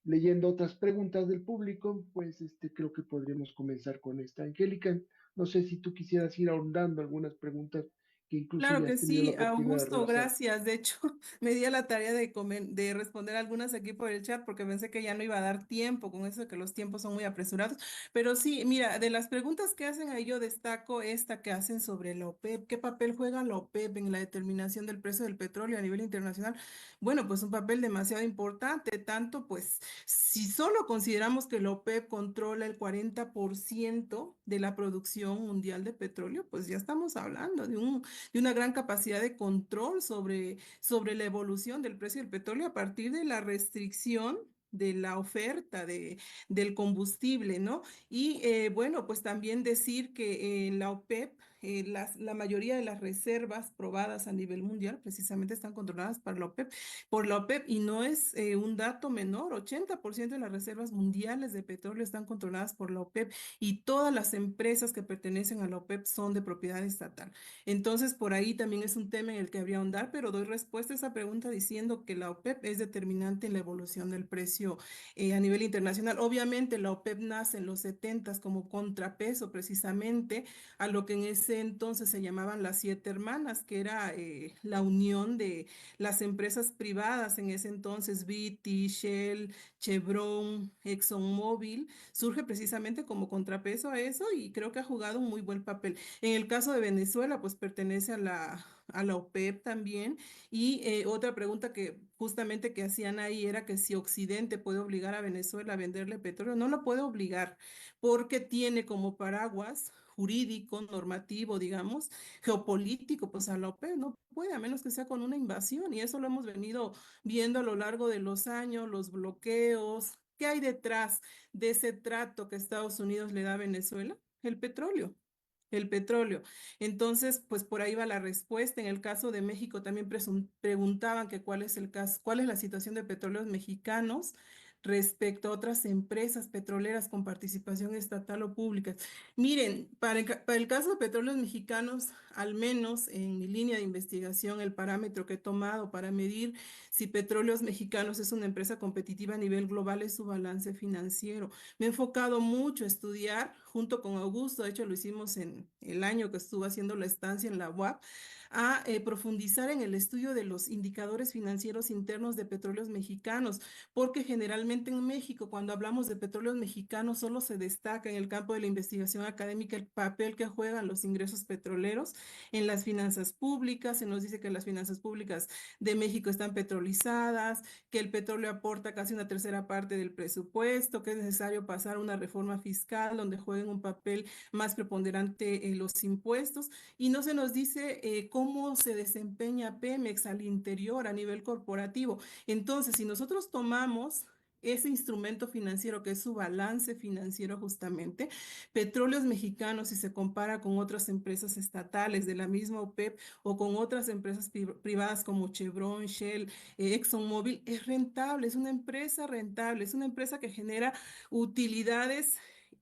leyendo otras preguntas del público, pues creo que podríamos comenzar con esta. Angélica, no sé si tú quisieras ir ahondando algunas preguntas que incluso Claro ya que has tenido la sí, oportunidad de Augusto, revisar. gracias. De hecho, me di a la tarea de responder algunas aquí por el chat porque pensé que ya no iba a dar tiempo con eso de que los tiempos son muy apresurados. Pero sí, mira, de las preguntas que hacen ahí yo destaco esta que hacen sobre la OPEP. ¿Qué papel juega la OPEP en la determinación del precio del petróleo a nivel internacional? Bueno, pues un papel demasiado importante, tanto pues si solo consideramos que la OPEP controla el 40% de la producción mundial de petróleo, pues ya estamos hablando de una gran capacidad de control sobre la evolución del precio del petróleo a partir de la restricción de la oferta del combustible, ¿no? Y bueno, pues también decir que la OPEP, la mayoría de las reservas probadas a nivel mundial precisamente están controladas por la OPEP y no es un dato menor, 80% de las reservas mundiales de petróleo están controladas por la OPEP y todas las empresas que pertenecen a la OPEP son de propiedad estatal. Entonces, por ahí también es un tema en el que habría ahondar, pero doy respuesta a esa pregunta diciendo que la OPEP es determinante en la evolución del precio a nivel internacional. Obviamente, la OPEP nace en los 70 como contrapeso precisamente a lo que en ese entonces se llamaban las siete hermanas, que era la unión de las empresas privadas en ese entonces, BP, Shell, Chevron, ExxonMobil, surge precisamente como contrapeso a eso y creo que ha jugado un muy buen papel. En el caso de Venezuela, pues pertenece a la OPEP también. Y otra pregunta que justamente que hacían ahí era que si Occidente puede obligar a Venezuela a venderle petróleo. No lo puede obligar porque tiene como paraguas jurídico, normativo, digamos, geopolítico, pues a la OPEP no puede, a menos que sea con una invasión. Y eso lo hemos venido viendo a lo largo de los años, los bloqueos. ¿Qué hay detrás de ese trato que Estados Unidos le da a Venezuela? El petróleo. El petróleo. Entonces, pues por ahí va la respuesta. En el caso de México también preguntaban que cuál es el caso, cuál es la situación de petróleos mexicanos respecto a otras empresas petroleras con participación estatal o pública. Miren, para el caso de petróleos mexicanos, al menos en mi línea de investigación, el parámetro que he tomado para medir si Petróleos Mexicanos es una empresa competitiva a nivel global es su balance financiero. Me he enfocado mucho a estudiar junto con Augusto, de hecho lo hicimos en el año que estuvo haciendo la estancia en la UAP, a profundizar en el estudio de los indicadores financieros internos de petróleos mexicanos, porque generalmente en México, cuando hablamos de petróleos mexicanos, solo se destaca en el campo de la investigación académica el papel que juegan los ingresos petroleros en las finanzas públicas. Se nos dice que las finanzas públicas de México están petrolizadas, que el petróleo aporta casi una tercera parte del presupuesto, que es necesario pasar una reforma fiscal donde jueguen un papel más preponderante los impuestos y no se nos dice cómo se desempeña Pemex al interior a nivel corporativo. Entonces, si nosotros tomamos ese instrumento financiero que es su balance financiero justamente. Petróleos Mexicanos, si se compara con otras empresas estatales de la misma OPEP o con otras empresas privadas como Chevron, Shell, ExxonMobil, es rentable, es una empresa rentable, es una empresa que genera utilidades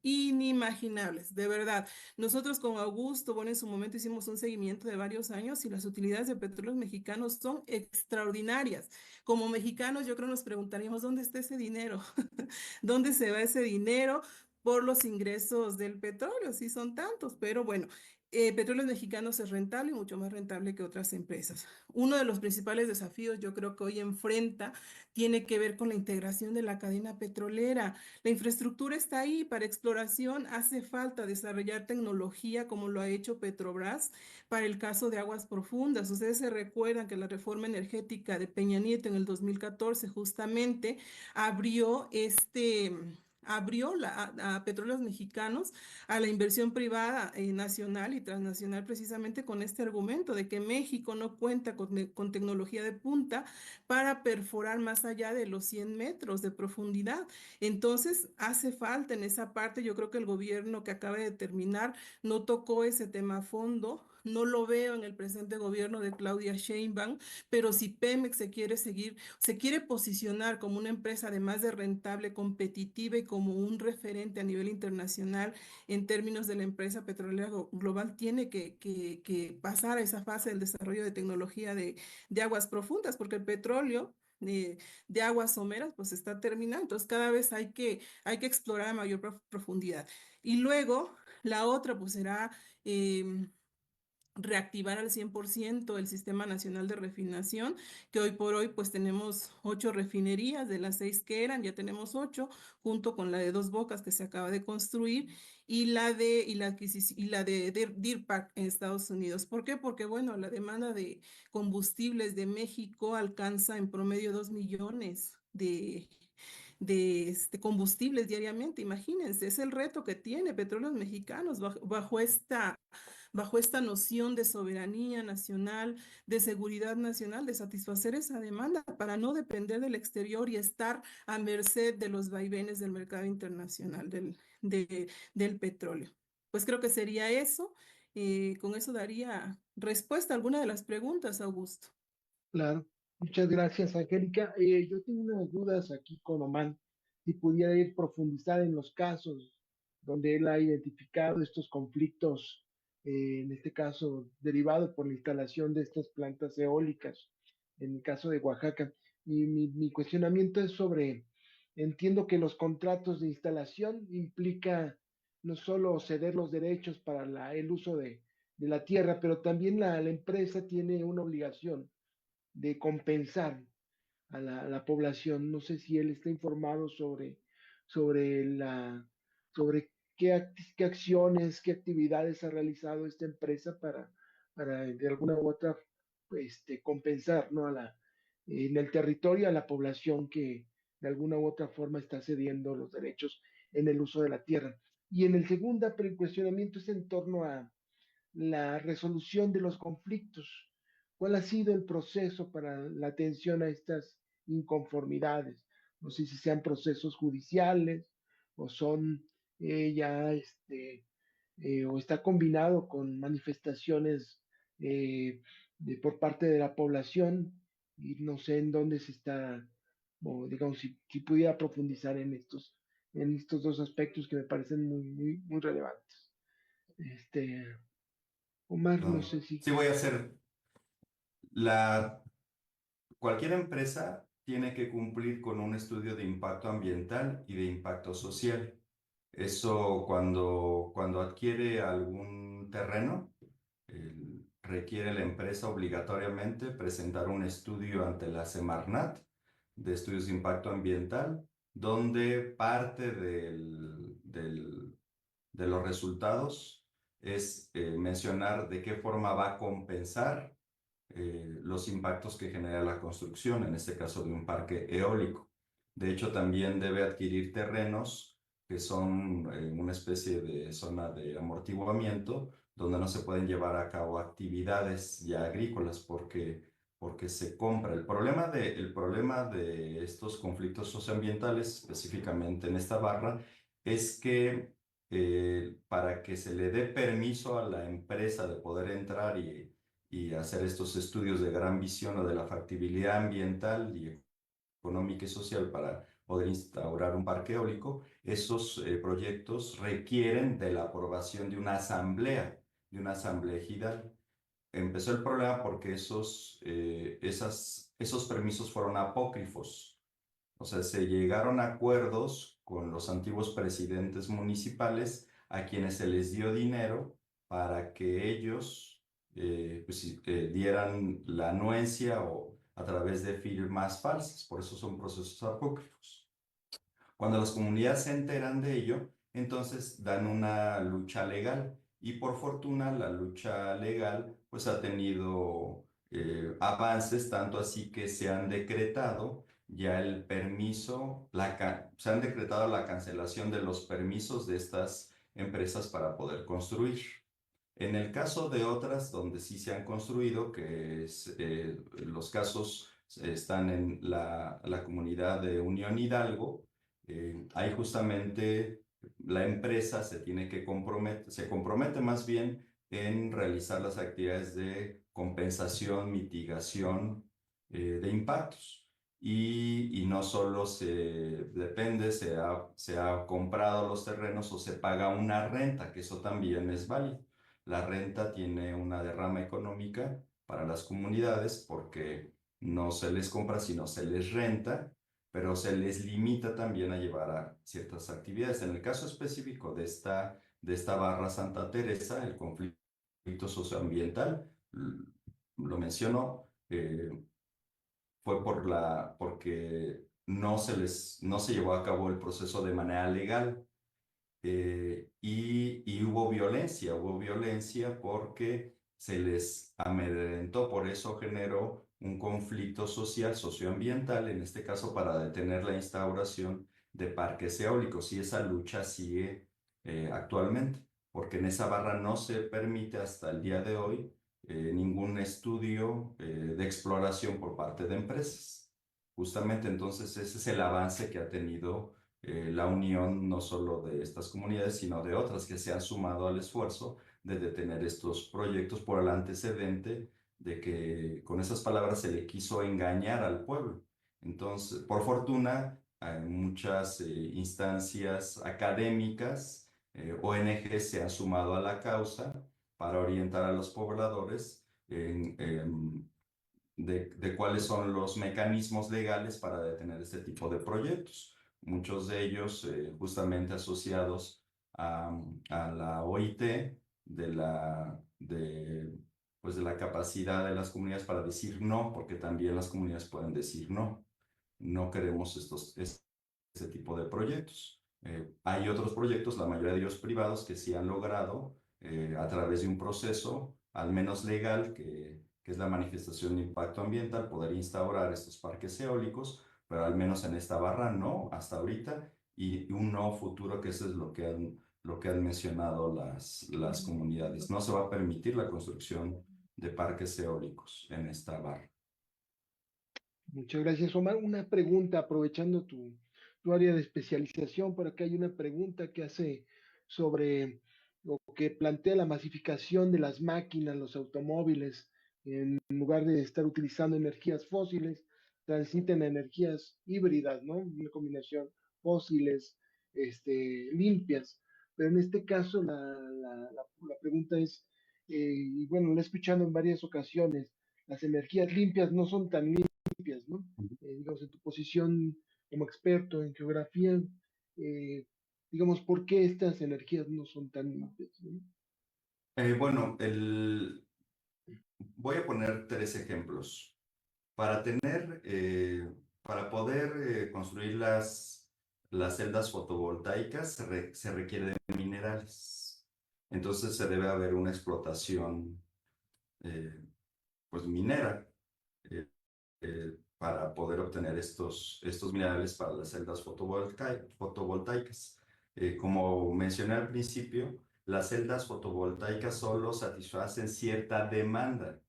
inimaginables, de verdad. Nosotros con Augusto, bueno, en su momento hicimos un seguimiento de varios años y las utilidades de Petróleos Mexicanos son extraordinarias. Como mexicanos, yo creo nos preguntaríamos, ¿dónde está ese dinero? ¿Dónde se va ese dinero por los ingresos del petróleo? Sí, son tantos, pero bueno, Petróleos Mexicanos es rentable y mucho más rentable que otras empresas. Uno de los principales desafíos yo creo que hoy enfrenta tiene que ver con la integración de la cadena petrolera. La infraestructura está ahí para exploración, hace falta desarrollar tecnología como lo ha hecho Petrobras para el caso de aguas profundas. Ustedes se recuerdan que la reforma energética de Peña Nieto en el 2014 justamente abrió a Petróleos Mexicanos a la inversión privada nacional y transnacional precisamente con este argumento de que México no cuenta con tecnología de punta para perforar más allá de los 100 metros de profundidad. Entonces, hace falta en esa parte, yo creo que el gobierno que acaba de terminar no tocó ese tema a fondo. No lo veo en el presente gobierno de Claudia Sheinbaum, pero si Pemex se quiere posicionar como una empresa además de rentable, competitiva y como un referente a nivel internacional en términos de la empresa petrolera global, tiene que pasar a esa fase del desarrollo de tecnología de aguas profundas, porque el petróleo de aguas someras pues está terminando, entonces cada vez hay que explorar a mayor profundidad. Y luego la otra pues será reactivar al 100% el Sistema Nacional de Refinación, que hoy por hoy pues tenemos 8 refinerías, de las 6 que eran, ya tenemos 8, junto con la de Dos Bocas que se acaba de construir, y la de Deer Park en Estados Unidos. ¿Por qué? Porque bueno, la demanda de combustibles de México alcanza en promedio 2 millones de combustibles diariamente. Imagínense, es el reto que tiene Petróleos Mexicanos bajo esta noción de soberanía nacional, de seguridad nacional, de satisfacer esa demanda para no depender del exterior y estar a merced de los vaivenes del mercado internacional del petróleo. Pues creo que sería eso. Con eso daría respuesta a alguna de las preguntas, Augusto. Claro, muchas gracias, Angélica. Yo tengo unas dudas aquí con Oman, si pudiera ir profundizar en los casos donde él ha identificado estos conflictos, en este caso derivado por la instalación de estas plantas eólicas, en el caso de Oaxaca. Y mi cuestionamiento es sobre, entiendo que los contratos de instalación implica no solo ceder los derechos para el uso de la tierra, pero también la empresa tiene una obligación de compensar a la población. No sé si él está informado sobre sobre qué acciones, qué actividades ha realizado esta empresa para de alguna u otra compensar, ¿no? En el territorio a la población que de alguna u otra forma está cediendo los derechos en el uso de la tierra. Y en el segundo cuestionamiento es en torno a la resolución de los conflictos. ¿Cuál ha sido el proceso para la atención a estas inconformidades? No sé si sean procesos judiciales o son ya, o está combinado con manifestaciones por parte de la población y no sé en dónde se está, o digamos, si pudiera profundizar en estos dos aspectos que me parecen muy relevantes. Este, Omar, no sé si. Sí, voy a hacer la... Cualquier empresa tiene que cumplir con un estudio de impacto ambiental y de impacto social. Eso cuando adquiere algún terreno, requiere la empresa obligatoriamente presentar un estudio ante la Semarnat de estudios de impacto ambiental, donde parte de los resultados es mencionar de qué forma va a compensar los impactos que genera la construcción, en este caso de un parque eólico. De hecho, también debe adquirir terrenos que son una especie de zona de amortiguamiento, donde no se pueden llevar a cabo actividades ya agrícolas, porque porque se compra. El problema de estos conflictos socioambientales, específicamente en esta barra, es que para que se le dé permiso a la empresa de poder entrar y hacer estos estudios de gran visión o de la factibilidad ambiental y económica y social para poder instaurar un parque eólico, esos proyectos requieren de la aprobación de una asamblea ejidal. Empezó el problema porque esos permisos fueron apócrifos. O sea, se llegaron a acuerdos con los antiguos presidentes municipales a quienes se les dio dinero para que ellos dieran la anuencia o a través de firmas falsas. Por eso son procesos apócrifos. Cuando las comunidades se enteran de ello, entonces dan una lucha legal y por fortuna la lucha legal pues ha tenido avances, tanto así que se han decretado ya el permiso, se han decretado la cancelación de los permisos de estas empresas para poder construir. En el caso de otras donde sí se han construido, que es, los casos están en la comunidad de Unión Hidalgo, ahí justamente la empresa se compromete más bien en realizar las actividades de compensación, mitigación de impactos. Y no solo se ha comprado los terrenos o se paga una renta, que eso también es válido. La renta tiene una derrama económica para las comunidades porque no se les compra, sino se les renta, pero se les limita también a llevar a ciertas actividades. En el caso específico de esta barra Santa Teresa, el conflicto socioambiental, lo menciono, fue porque no se llevó a cabo el proceso de manera legal. Y hubo violencia porque se les amedrentó, por eso generó un conflicto social, socioambiental, en este caso para detener la instauración de parques eólicos, y esa lucha sigue actualmente, porque en esa barra no se permite hasta el día de hoy ningún estudio de exploración por parte de empresas. Justamente entonces ese es el avance que ha tenido la unión no solo de estas comunidades, sino de otras que se han sumado al esfuerzo de detener estos proyectos por el antecedente de que con esas palabras se le quiso engañar al pueblo. Entonces, por fortuna, hay muchas instancias académicas, ONG se han sumado a la causa para orientar a los pobladores de cuáles son los mecanismos legales para detener este tipo de proyectos. Muchos de ellos justamente asociados a la OIT, pues de la capacidad de las comunidades para decir no, porque también las comunidades pueden decir no, no queremos este tipo de proyectos. Hay otros proyectos, la mayoría de ellos privados, que sí han logrado a través de un proceso, al menos legal, que es la manifestación de impacto ambiental, poder instaurar estos parques eólicos, pero al menos en esta barra no, hasta ahorita, y un no futuro, que eso es lo que han mencionado las comunidades. No se va a permitir la construcción de parques eólicos en esta barra. Muchas gracias, Omar. Una pregunta, aprovechando tu área de especialización, por acá hay una pregunta que hace sobre lo que plantea la masificación de las máquinas, los automóviles, en lugar de estar utilizando energías fósiles, transiten a energías híbridas, ¿no? Una combinación fósiles, limpias. Pero en este caso la pregunta es, y bueno, lo he escuchado en varias ocasiones, las energías limpias no son tan limpias, ¿no? Digamos, en tu posición como experto en geografía, eh, digamos, ¿por qué estas energías no son tan limpias, ¿no? Bueno, voy a poner 3 ejemplos. Para poder construir las celdas fotovoltaicas se requiere de minerales. Entonces se debe haber una explotación pues minera para poder obtener estos minerales para las celdas fotovoltaicas. Como mencioné al principio, las celdas fotovoltaicas solo satisfacen cierta demanda.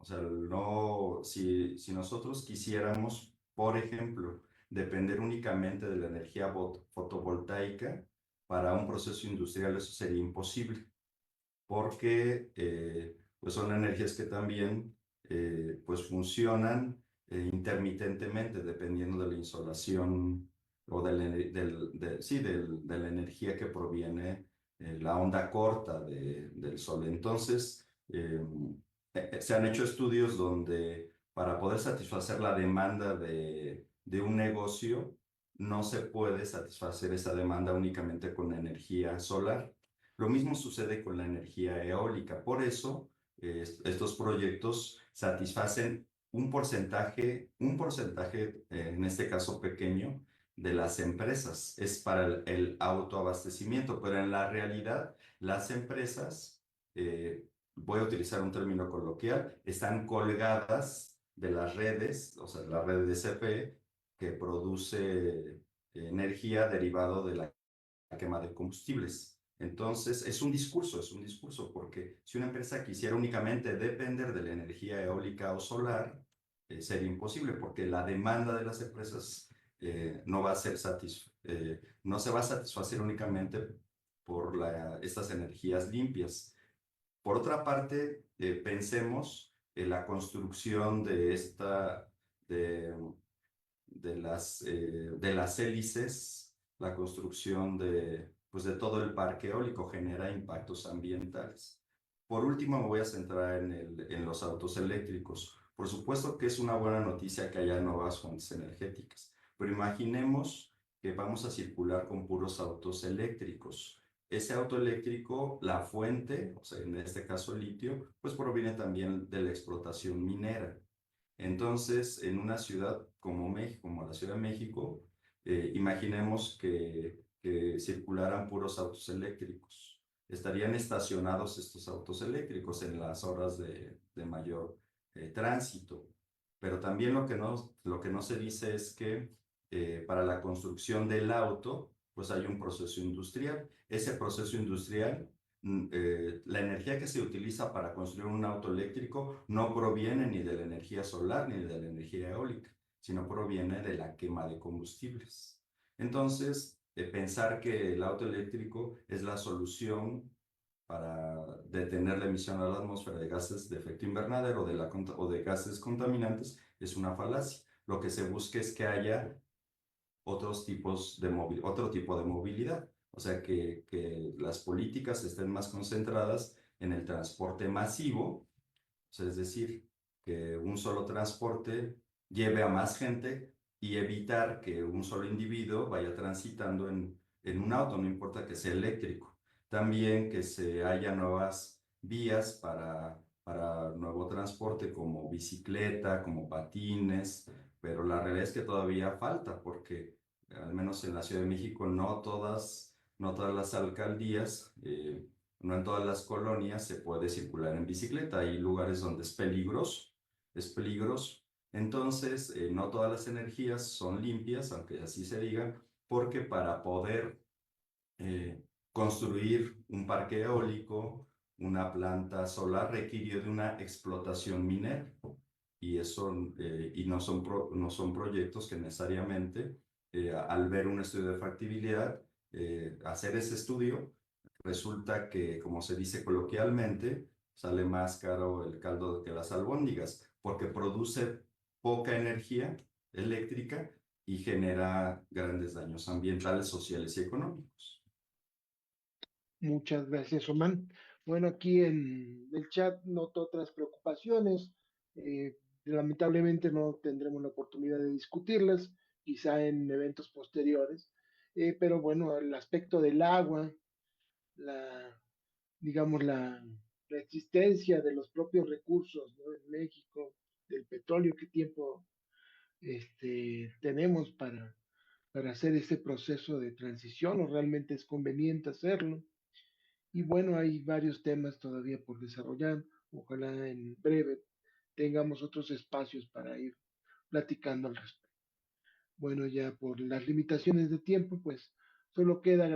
O sea, no, si nosotros quisiéramos, por ejemplo, depender únicamente de la energía fotovoltaica para un proceso industrial, eso sería imposible, porque pues son energías que también pues funcionan intermitentemente dependiendo de la insolación o de la energía que proviene la onda corta del sol. Entonces, se han hecho estudios donde para poder satisfacer la demanda de un negocio, no se puede satisfacer esa demanda únicamente con energía solar. Lo mismo sucede con la energía eólica. Por eso, estos proyectos satisfacen un porcentaje, en este caso pequeño, de las empresas. Es para el autoabastecimiento, pero en la realidad, las empresas, voy a utilizar un término coloquial, están colgadas de las redes, o sea, la red de CFE, que produce energía derivado de la quema de combustibles. Entonces, es un discurso, porque si una empresa quisiera únicamente depender de la energía eólica o solar, sería imposible, porque la demanda de las empresas no va a ser no se va a satisfacer únicamente por estas energías limpias. Por otra parte, pensemos en la construcción de, de las hélices, la construcción pues de todo el parque eólico genera impactos ambientales. Por último, me voy a centrar en los autos eléctricos. Por supuesto que es una buena noticia que haya nuevas fuentes energéticas, pero imaginemos que vamos a circular con puros autos eléctricos. Ese auto eléctrico, la fuente, o sea, en este caso litio, pues proviene también de la explotación minera. Entonces, en una ciudad como México, como la Ciudad de México, imaginemos que circularan puros autos eléctricos. Estarían estacionados estos autos eléctricos en las horas de mayor tránsito. Pero también lo que no se dice es que para la construcción del auto, pues hay un proceso industrial. Ese proceso industrial, la energía que se utiliza para construir un auto eléctrico no proviene ni de la energía solar ni de la energía eólica, sino proviene de la quema de combustibles. Entonces, pensar que el auto eléctrico es la solución para detener la emisión a la atmósfera de gases de efecto invernadero o de gases contaminantes es una falacia. Lo que se busca es que haya otro tipo de movilidad. O sea, que las políticas estén más concentradas en el transporte masivo, o sea, es decir, que un solo transporte lleve a más gente y evitar que un solo individuo vaya transitando en un auto, no importa que sea eléctrico. También que se haya nuevas vías para nuevo transporte como bicicleta, como patines, pero la realidad es que todavía falta porque al menos en la Ciudad de México no todas las alcaldías, no en todas las colonias se puede circular en bicicleta. Hay lugares donde es peligroso. Entonces, no todas las energías son limpias, aunque así se diga, porque para poder construir un parque eólico, una planta solar requirió de una explotación minera. Y no son proyectos que necesariamente, al ver un estudio de factibilidad, hacer ese estudio, resulta que, como se dice coloquialmente, sale más caro el caldo que las albóndigas, porque produce poca energía eléctrica y genera grandes daños ambientales, sociales y económicos. Muchas gracias, Román. Bueno, aquí en el chat noto otras preocupaciones. Lamentablemente no tendremos la oportunidad de discutirlas, quizá en eventos posteriores. Pero bueno, el aspecto del agua, la, digamos, la existencia de los propios recursos, ¿no? En México, del petróleo, qué tiempo tenemos para hacer ese proceso de transición, o realmente es conveniente hacerlo. Y bueno, hay varios temas todavía por desarrollar. Ojalá en breve tengamos otros espacios para ir platicando al respecto. Bueno, ya por las limitaciones de tiempo, pues solo queda